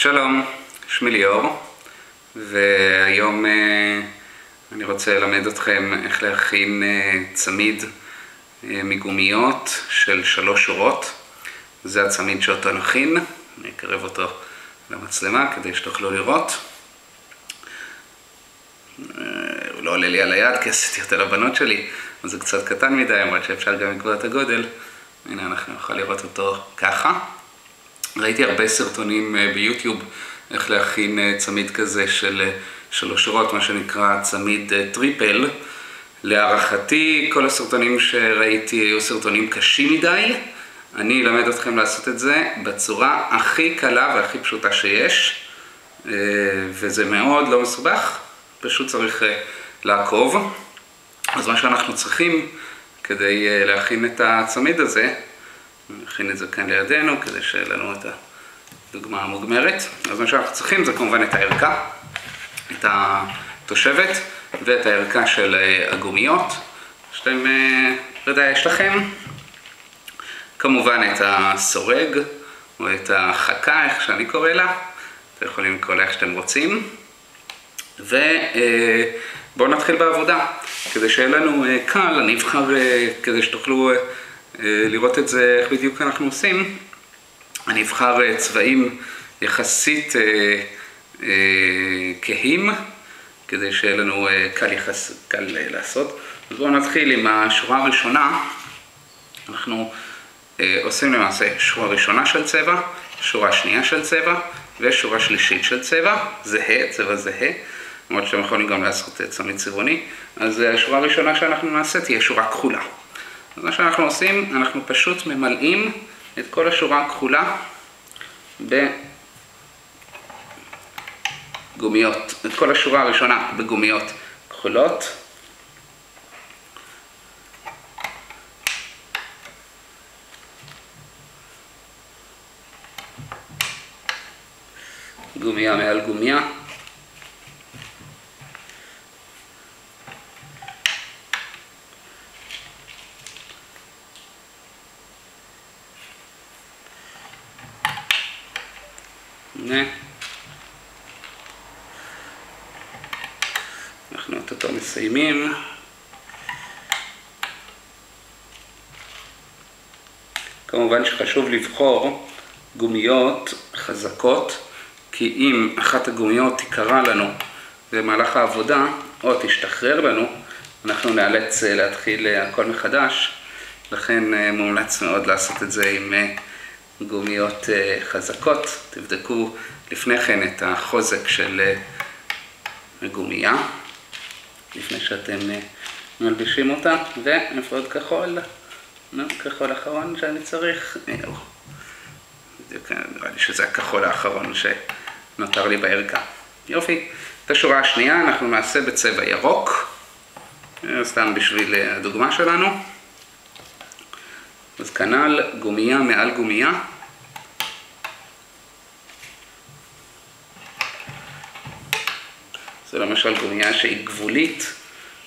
שלום, שמי ליאור, והיום אני רוצה ללמד אתכם איך להכין צמיד מגומיות של 3 שורות. זה הצמיד שאותו נכין, אני אקרב אותו למצלמה כדי שתוכלו לראות. הוא לא עולה לי על היד כי עשיתי אותו לבנות שלי, אז זה קצת קטן מדי, אבל שאפשר גם לקבוע את הגודל. הנה אנחנו נוכל לראות אותו ככה. ראיתי הרבה סרטונים ביוטיוב איך להכין צמיד כזה של 3 שורות, מה שנקרא צמיד טריפל. להערכתי כל הסרטונים שראיתי היו סרטונים קשים מדי. אני אלמד אתכם לעשות את זה בצורה הכי קלה והכי פשוטה שיש, וזה מאוד לא מסובך, פשוט צריך לעקוב. אז מה שאנחנו צריכים כדי להכין את הצמיד הזה, נכין את זה כאן לידינו כדי שיהיה לנו את הדוגמה המוגמרת. אז מה שאנחנו צריכים זה כמובן את הערכה, את התושבת ואת הערכה של הגומיות שאתם ודאי יש לכם. כמובן את הסורג או את החכה, איך שאני קורא לה, אתם יכולים לקרוא לה איך שאתם רוצים. ובואו נתחיל בעבודה. כדי שיהיה לנו קל, אני אבחר כדי שתוכלו לראות את זה איך בדיוק אנחנו עושים. אני אבחר צבעים יחסית כהים, כדי שיהיה לנו קל לעשות. אז בואו נתחיל עם השורה הראשונה. אנחנו עושים למעשה שורה ראשונה של צבע, שורה שנייה של צבע ושורה שלישית של צבע, צבע זהה, למרות שאתם יכולים גם לעשות צמיד צבעוני. אז השורה הראשונה שאנחנו נעשה תהיה שורה כחולה. אז מה שאנחנו עושים, אנחנו פשוט ממלאים את כל השורה הכחולה בגומיות, את כל השורה הראשונה בגומיות כחולות. גומיה מעל גומיה. הנה. אנחנו אותו מסיימים. כמובן שחשוב לבחור גומיות חזקות, כי אם אחת הגומיות תיקרע לנו במהלך העבודה או תשתחרר לנו, אנחנו נאלץ להתחיל הכל מחדש. לכן מומלץ מאוד לעשות את זה עם גומיות חזקות. תבדקו לפני כן את החוזק של הגומייה, לפני שאתם מלבישים אותה. ואיפה עוד כחול? כחול אחרון שאני צריך. בדיוק נראה לי שזה הכחול האחרון שנותר לי בערכה. יופי. את השורה השנייה אנחנו נעשה בצבע ירוק, סתם בשביל הדוגמה שלנו. אז כנ"ל גומייה מעל גומייה. זה למשל גומייה שהיא גבולית,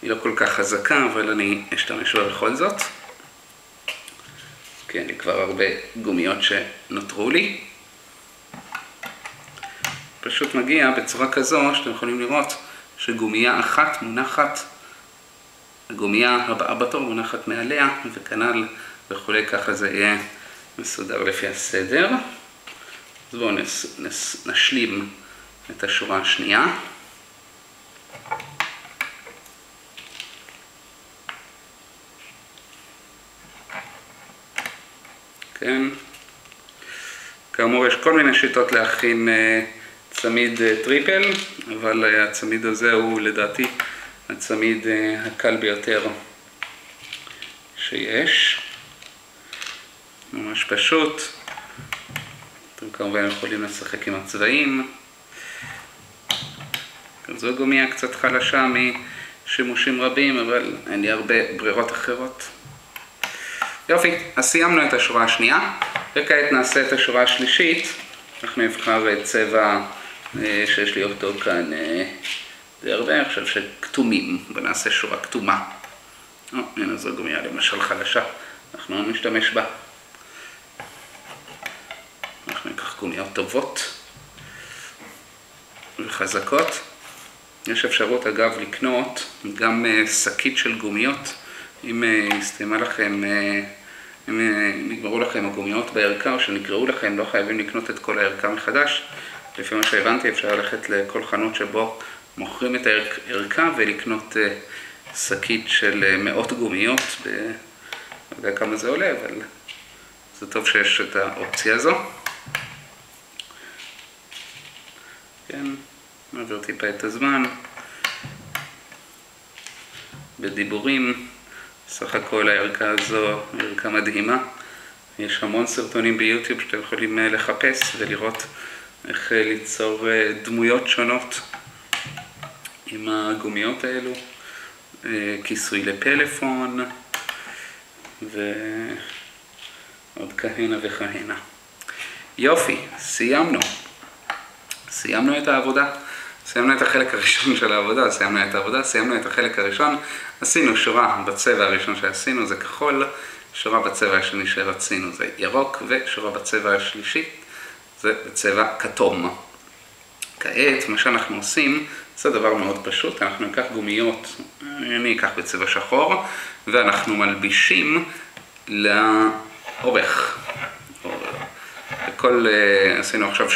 היא לא כל כך חזקה, אבל אני אשתמש בה בכל זאת. כן, לי כבר הרבה גומיות שנותרו לי. פשוט מגיע בצורה כזו שאתם יכולים לראות שגומייה אחת מונחת, הגומייה הבאה בתור מונחת מעליה, וכנ"ל וכולי, ככה זה יהיה מסודר לפי הסדר. אז בואו נשלים את השורה השנייה. כן. כאמור, יש כל מיני שיטות להכין צמיד טריפל, אבל הצמיד הזה הוא לדעתי הצמיד הקל ביותר שיש. ממש פשוט. אתם כמובן יכולים לשחק עם הצבעים. זו גומיה קצת חלשה משימושים רבים, אבל אין לי הרבה ברירות אחרות. יופי, אז סיימנו את השורה השנייה, וכעת נעשה את השורה השלישית. אנחנו נבחר צבע שיש לי אותו כאן די הרבה, אני חושב שכתומים, ונעשה שורה כתומה. הנה זו גומיה למשל חלשה, אנחנו נשתמש בה. אנחנו ניקח גומיות טובות. וחזקות. יש אפשרות אגב לקנות גם שקית של גומיות, אם הסתיימה לכם, אם נגמרו לכם הגומיות בערכה או שנגרעו לכם, לא חייבים לקנות את כל הערכה מחדש. לפי מה שהבנתי אפשר ללכת לכל חנות שבו מוכרים את הערכה ולקנות שקית של מאות גומיות, לא יודע כמה זה עולה, אבל זה טוב שיש את האופציה הזו. כן, נעביר טיפה את הזמן בדיבורים. סך הכל הערכה הזו היא ערכה מדהימה. יש המון סרטונים ביוטיוב שאתם יכולים לחפש ולראות איך ליצור דמויות שונות עם הגומיות האלו, כיסוי לפלאפון ועוד כהנה וכהנה. יופי, סיימנו את העבודה. סיימנו את החלק הראשון של העבודה, סיימנו את החלק הראשון, עשינו שורה בצבע הראשון שעשינו, זה כחול, שורה בצבע השני שרצינו זה ירוק, ושורה בצבע השלישי זה בצבע כתום. כעת, מה שאנחנו עושים, זה דבר מאוד פשוט, אנחנו ניקח גומיות, אני אקח בצבע שחור, ואנחנו מלבישים לאורך. עשינו עכשיו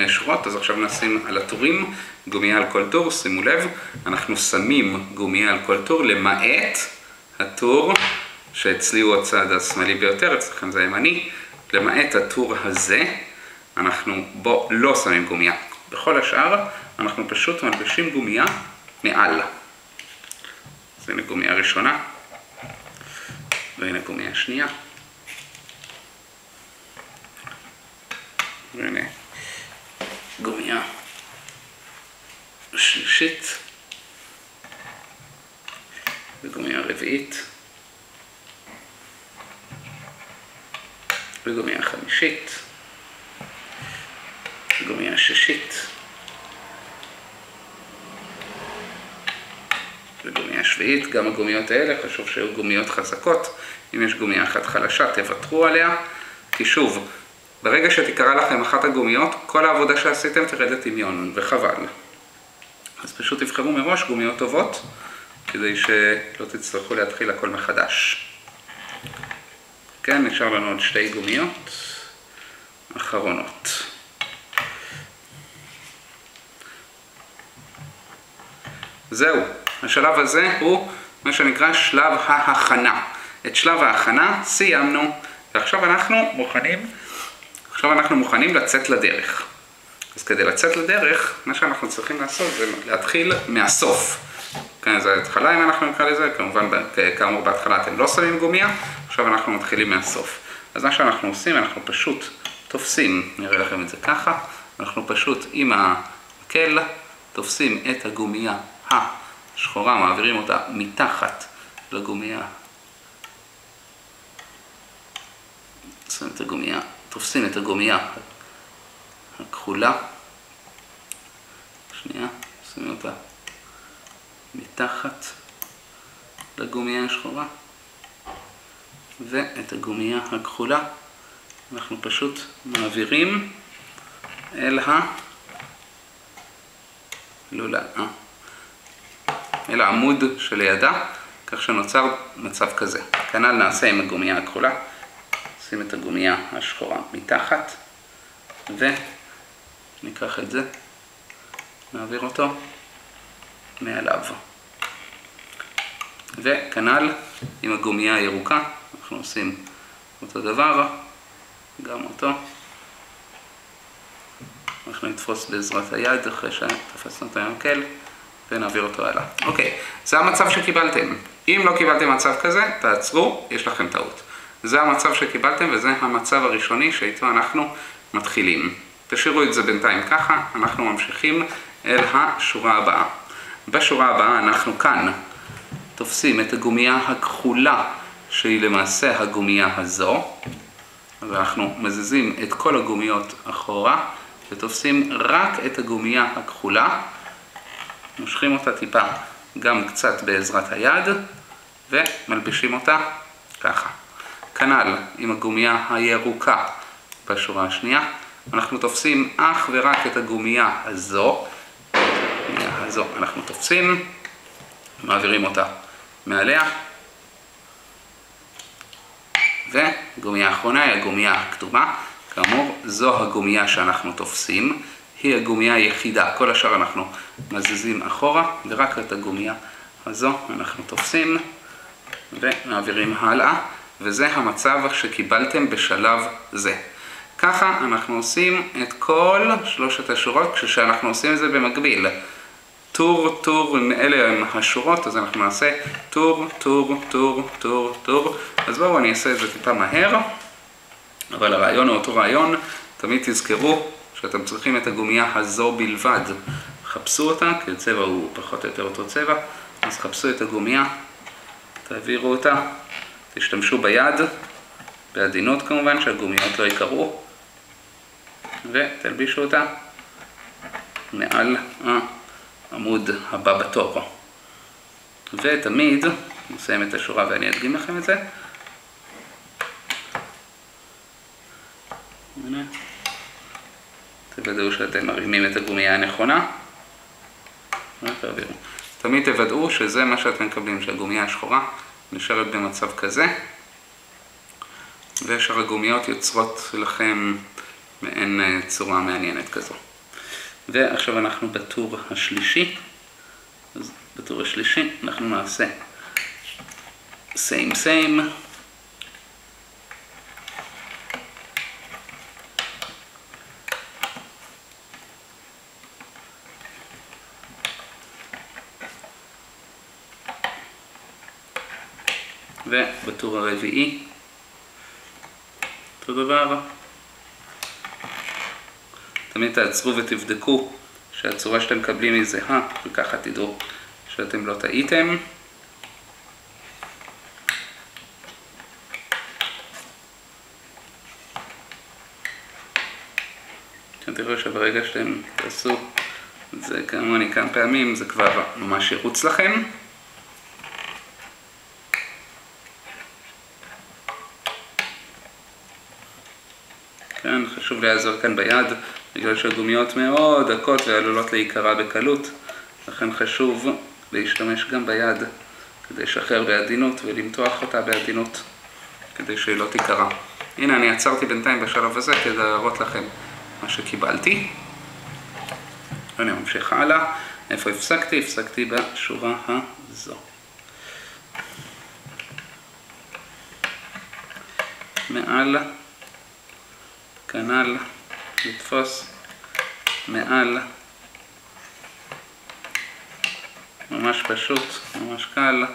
שורות, אז עכשיו נשים על הטורים גומיה על כל טור. שימו לב, אנחנו שמים גומיה על כל טור למעט הטור שאצלי הוא הצד השמאלי ביותר, אצלכם זה הימני. למעט הטור הזה אנחנו בו לא שמים גומיה. בכל השאר אנחנו פשוט מלבישים גומיה מעל. אז הנה גומיה ראשונה והנה גומיה שנייה. והנה גומיה שלישית וגומיה רביעית וגומיה חמישית וגומיה שישית וגומיה שביעית. גם הגומיות האלה חשוב שהיו גומיות חזקות. אם יש גומיה אחת חלשה תוותרו עליה, כי שוב, ברגע שתקרא לכם אחת הגומיות, כל העבודה שעשיתם תרד לטמיון, וחבל. אז פשוט תבחרו מראש גומיות טובות, כדי שלא תצטרכו להתחיל הכל מחדש. כן, נשאר לנו עוד שתי גומיות אחרונות. זהו, השלב הזה הוא מה שנקרא שלב ההכנה. את שלב ההכנה סיימנו, ועכשיו אנחנו מוכנים לצאת לדרך. אז כדי לצאת לדרך, מה שאנחנו צריכים לעשות זה להתחיל מהסוף. כן, זה ההתחלה אם אנחנו נקרא לזה, כמובן, כאמור בהתחלה אתם לא שמים גומיה, עכשיו אנחנו מתחילים מהסוף. אז מה שאנחנו עושים, אנחנו פשוט תופסים, נראה לכם את זה ככה, אנחנו פשוט עם המקל תופסים את הגומיה השחורה, מעבירים אותה מתחת לגומיה. תופסים את הגומיה הכחולה, שנייה, שמים אותה מתחת לגומיה השחורה, ואת הגומיה הכחולה אנחנו פשוט מעבירים אל העמוד שלידה, כך שנוצר מצב כזה. כנ"ל נעשה עם הגומיה הכחולה. שים את הגומיה השחורה מתחת, וניקח את זה, נעביר אותו מעליו. וכנ"ל עם הגומיה הירוקה, אנחנו עושים אותו דבר, גם אותו. אנחנו נתפוס בעזרת היד אחרי שתפסנו את המקל, ונעביר אותו הלאה. אוקיי, זה המצב שקיבלתם. אם לא קיבלתם מצב כזה, תעצרו, יש לכם טעות. זה המצב שקיבלתם וזה המצב הראשוני שאיתו אנחנו מתחילים. תשאירו את זה בינתיים ככה, אנחנו ממשיכים אל השורה הבאה. בשורה הבאה אנחנו כאן תופסים את הגומיה הכחולה שהיא למעשה הגומיה הזו, ואנחנו מזיזים את כל הגומיות אחורה ותופסים רק את הגומיה הכחולה, מושכים אותה טיפה גם קצת בעזרת היד ומלבישים אותה ככה. כנ"ל עם הגומיה הירוקה בשורה השנייה, אנחנו תופסים אך ורק את הגומיה הזו, הזו אנחנו תופסים, מעבירים אותה מעליה, וגומייה האחרונה היא הגומייה הכתומה. כאמור, זו הגומייה שאנחנו תופסים, היא הגומייה היחידה, כל השאר אנחנו מזיזים אחורה, ורק את הגומייה הזו אנחנו תופסים ומעבירים הלאה, וזה המצב שקיבלתם בשלב זה. ככה אנחנו עושים את כל שלושת השורות, כשאנחנו עושים את זה במקביל. טור, אלה הם השורות, אז אנחנו נעשה טור. אז בואו אני אעשה את זה טיפה מהר, אבל הרעיון הוא אותו רעיון. תמיד תזכרו שאתם צריכים את הגומייה הזו בלבד. חפשו אותה, כי הצבע הוא פחות או יותר אותו צבע, אז חפשו את הגומייה, תעבירו אותה, תשתמשו ביד, בעדינות כמובן, שהגומיות לא יקרו, ותלבישו אותה מעל העמוד הבא בתור. ותמיד, נסיים את השורה ואני אדגים לכם את זה. הנה. תוודאו שאתם מרימים את הגומייה הנכונה. תמיד תוודאו שזה מה שאתם מקבלים, שהגומייה השחורה נשארת במצב כזה. ושאר הגומיות יוצרות לכם מעין צורה מעניינת כזו. ועכשיו אנחנו בטור השלישי. אז בטור השלישי אנחנו נעשה same. ובטור הרביעי אותו דבר. תמיד תעצרו ותבדקו שהצורה שאתם מקבלים היא זהה, וככה תדעו שאתם לא טעיתם. אתם תראו שברגע שאתם תעשו את זה כמוני כמה פעמים, זה כבר ממש ירוץ לכם. כן, חשוב לעזור כאן ביד, בגלל שהגומיות מאוד דקות ועלולות להיקרע בקלות, לכן חשוב להשתמש גם ביד כדי לשחרר בעדינות ולמתוח אותה בעדינות כדי שהיא לא תיקרע. הנה, אני עצרתי בינתיים בשלב הזה כדי להראות לכם מה שקיבלתי. ואני ממשיך הלאה. איפה הפסקתי? הפסקתי בשורה הזו. מעל, כנ"ל, לתפוס, מעל, ממש פשוט, ממש קל,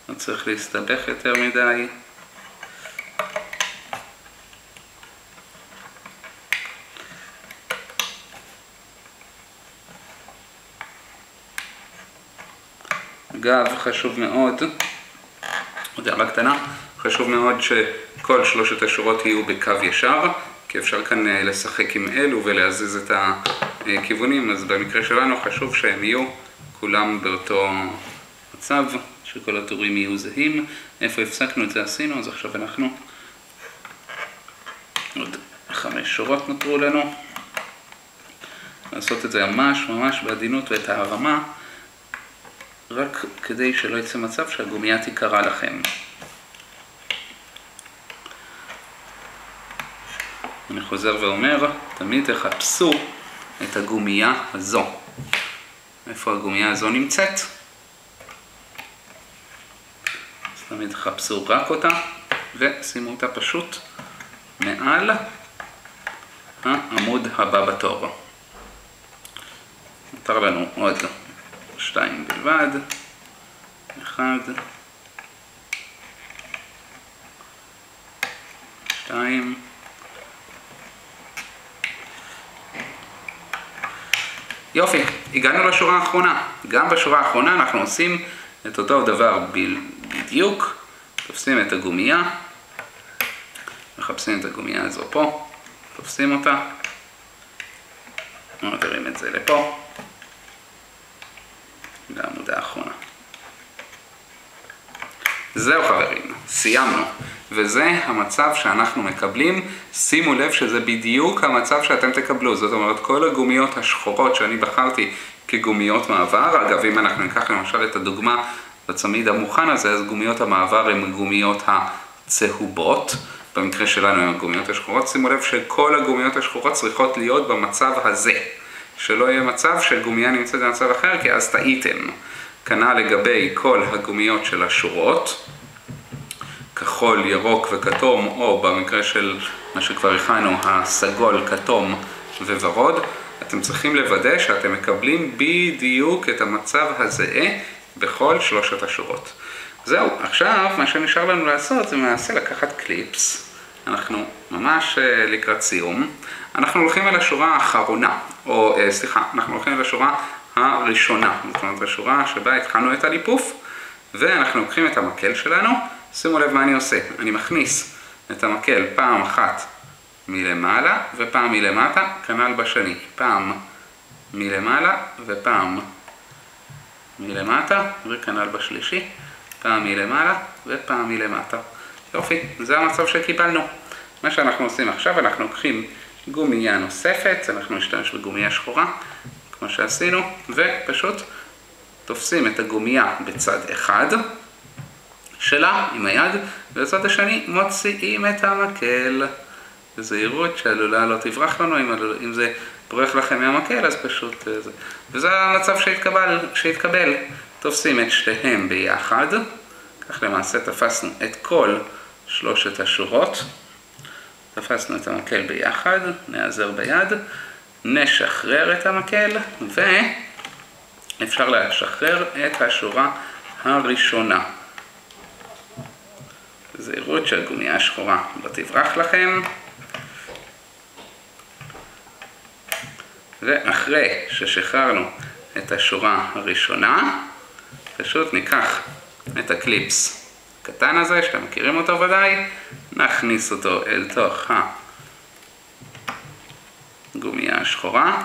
לא צריך להסתבך יותר מדי. אגב, חשוב מאוד, עוד הערה קטנה, חשוב מאוד שכל שלושת השורות יהיו בקו ישר, כי אפשר כאן לשחק עם אלו ולהזיז את הכיוונים, אז במקרה שלנו חשוב שהם יהיו כולם באותו מצב, שכל הטורים יהיו זהים. איפה הפסקנו את זה עשינו, אז עכשיו אנחנו עוד 5 שורות נותרו לנו. לעשות את זה ממש בעדינות ואת הרמה, רק כדי שלא יצא מצב שהגומייה תיקרע לכם. אני חוזר ואומר, תמיד תחפשו את הגומייה הזו. איפה הגומייה הזו נמצאת? אז תמיד תחפשו רק אותה, ושימו אותה פשוט מעל העמוד הבא בתור. נותר לנו עוד 2 בלבד. 1, 2. יופי, הגענו לשורה האחרונה. גם בשורה האחרונה אנחנו עושים את אותו דבר בדיוק. תופסים את הגומייה, מחפשים את הגומייה הזו פה, תופסים אותה, מעבירים את זה לפה, לעמודה האחרונה. זהו חברים, סיימנו. וזה המצב שאנחנו מקבלים. שימו לב שזה בדיוק המצב שאתם תקבלו. זאת אומרת, כל הגומיות השחורות שאני בחרתי כגומיות מעבר, אגב, אם אנחנו ניקח למשל את הדוגמה בצמיד המוכן הזה, אז גומיות המעבר הן גומיות הצהובות. במקרה שלנו הן הגומיות השחורות. שימו לב שכל הגומיות השחורות צריכות להיות במצב הזה. שלא יהיה מצב שגומיה נמצאת במצב אחר, כי אז טעיתם. כנ"ל לגבי כל הגומיות של השורות, כחול, ירוק וכתום, או במקרה של מה שכבר הכנו, הסגול, כתום וורוד, אתם צריכים לוודא שאתם מקבלים בדיוק את המצב הזהה בכל שלושת השורות. זהו, עכשיו מה שנשאר לנו לעשות זה למעשה לקחת קליפס. אנחנו ממש לקראת סיום. אנחנו הולכים אל השורה האחרונה, או סליחה, אנחנו הולכים אל השורה הראשונה. זאת אומרת, השורה שבה התחלנו את הליפוף, ואנחנו לוקחים את המקל שלנו. שימו לב מה אני עושה. אני מכניס את המקל פעם אחת מלמעלה ופעם מלמטה, כנ"ל בשני. פעם מלמעלה ופעם מלמטה, וכנ"ל בשלישי. פעם מלמעלה ופעם מלמטה. יופי, זה המצב שקיבלנו. מה שאנחנו עושים עכשיו, אנחנו לוקחים גומייה נוספת, אנחנו נשתמש בגומייה שחורה, כמו שעשינו, ופשוט תופסים את הגומייה בצד אחד שלה עם היד, ובצד השני מוציאים את המקל. בזהירות שהלולה לא תברח לנו, אם זה ברח לכם מהמקל, אז פשוט זה. וזה המצב שהתקבל. תופסים את שתיהם ביחד, כך למעשה תפסנו את כל שלושת השורות, תפסנו את המקל ביחד, נעזר ביד, נשחרר את המקל, ואפשר לשחרר את השורה הראשונה. זהירות שהגומייה השחורה לא תברח לכם. ואחרי ששחררנו את השורה הראשונה, פשוט ניקח את הקליפס הקטן הזה, שאתם מכירים אותו ודאי, נכניס אותו אל תוך הגומייה השחורה.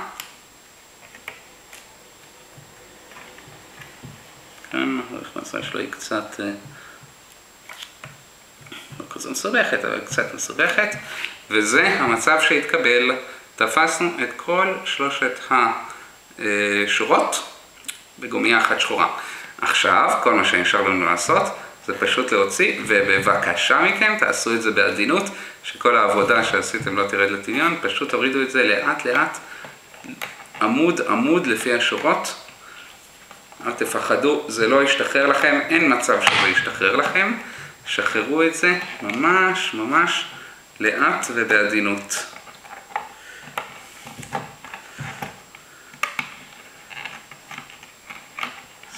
כאן ההכנסה שלו היא קצת לא כזו מסובכת, אבל קצת מסובכת, וזה המצב שהתקבל. תפסנו את כל שלושת השורות בגומייה אחת שחורה. עכשיו, כל מה שנשאר לנו לעשות זה פשוט להוציא, ובבקשה מכם תעשו את זה בעדינות, שכל העבודה שעשיתם לא תרד לטמיון, פשוט תורידו את זה לאט לאט, עמוד עמוד לפי השורות. אל תפחדו, זה לא ישתחרר לכם, אין מצב שזה ישתחרר לכם. שחררו את זה ממש ממש לאט ובעדינות.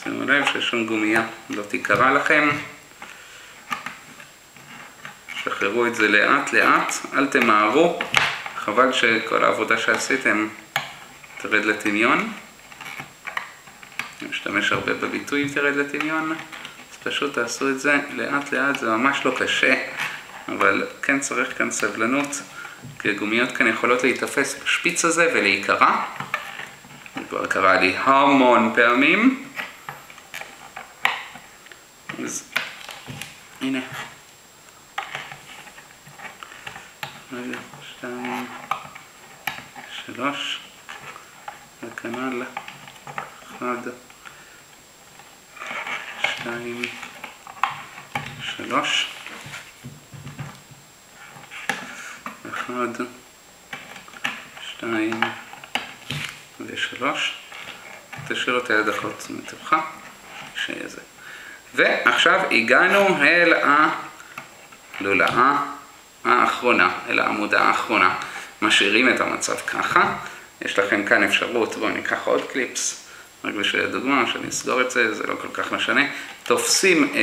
שימו לב ששום גומייה לא תיקרא לכם. שחררו את זה לאט לאט, אל תמהרו, חבל שכל העבודה שעשיתם תרד לטמיון. אני משתמש הרבה בביטוי תרד לטמיון, אז פשוט תעשו את זה לאט לאט, זה ממש לא קשה, אבל כן צריך כאן סבלנות, כי הגומיות כאן יכולות להיתפס בשפיץ הזה ולהיקרא. זה כבר קרה לי המון פעמים. אז הנה. 2, 3, וכנ"ל 1, 2, 3, 1, 2 ו3. תשאיר אותה דקות מתוכה, שיהיה זה. ועכשיו הגענו אל הלולאה האחרונה, אל העמודה האחרונה. משאירים את המצב ככה. יש לכם כאן אפשרות, בואו ניקח עוד קליפס, רק בשביל הדוגמה, שאני אסגור את זה, זה לא כל כך משנה. תופסים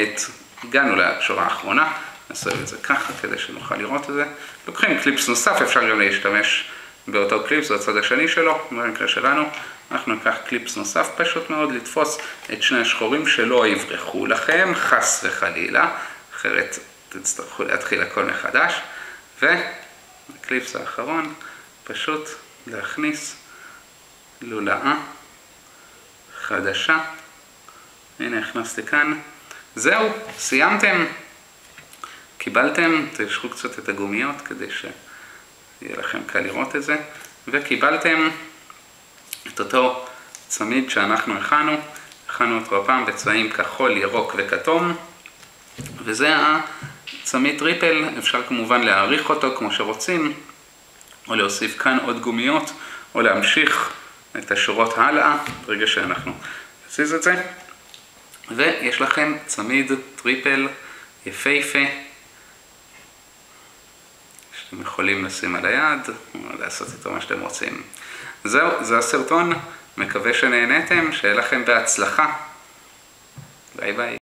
הגענו לשורה האחרונה, נעשה את זה ככה כדי שנוכל לראות את זה. לוקחים קליפס נוסף, אפשר גם להשתמש באותו קליפס, בצד השני שלו, במקרה שלנו. אנחנו ניקח קליפס נוסף, פשוט מאוד לתפוס את שני השחורים שלא יברחו לכם, חס וחלילה, אחרת תצטרכו להתחיל הכל מחדש. והקליפס האחרון, פשוט להכניס לולאה חדשה. הנה הכנסתי כאן. זהו, סיימתם. קיבלתם, תשכו קצת את הגומיות כדי שיהיה לכם קל לראות את זה, וקיבלתם את אותו צמיד שאנחנו הכנו אותו הפעם בצבעים כחול, ירוק וכתום, וזה הצמיד טריפל. אפשר כמובן להאריך אותו כמו שרוצים, או להוסיף כאן עוד גומיות, או להמשיך את השורות הלאה ברגע שאנחנו נזיז את זה. ויש לכם צמיד טריפל יפהפה שאתם יכולים לשים על היד או לעשות איתו מה שאתם רוצים. זהו, זה הסרטון, מקווה שנהנתם, שיהיה לכם בהצלחה. ביי ביי.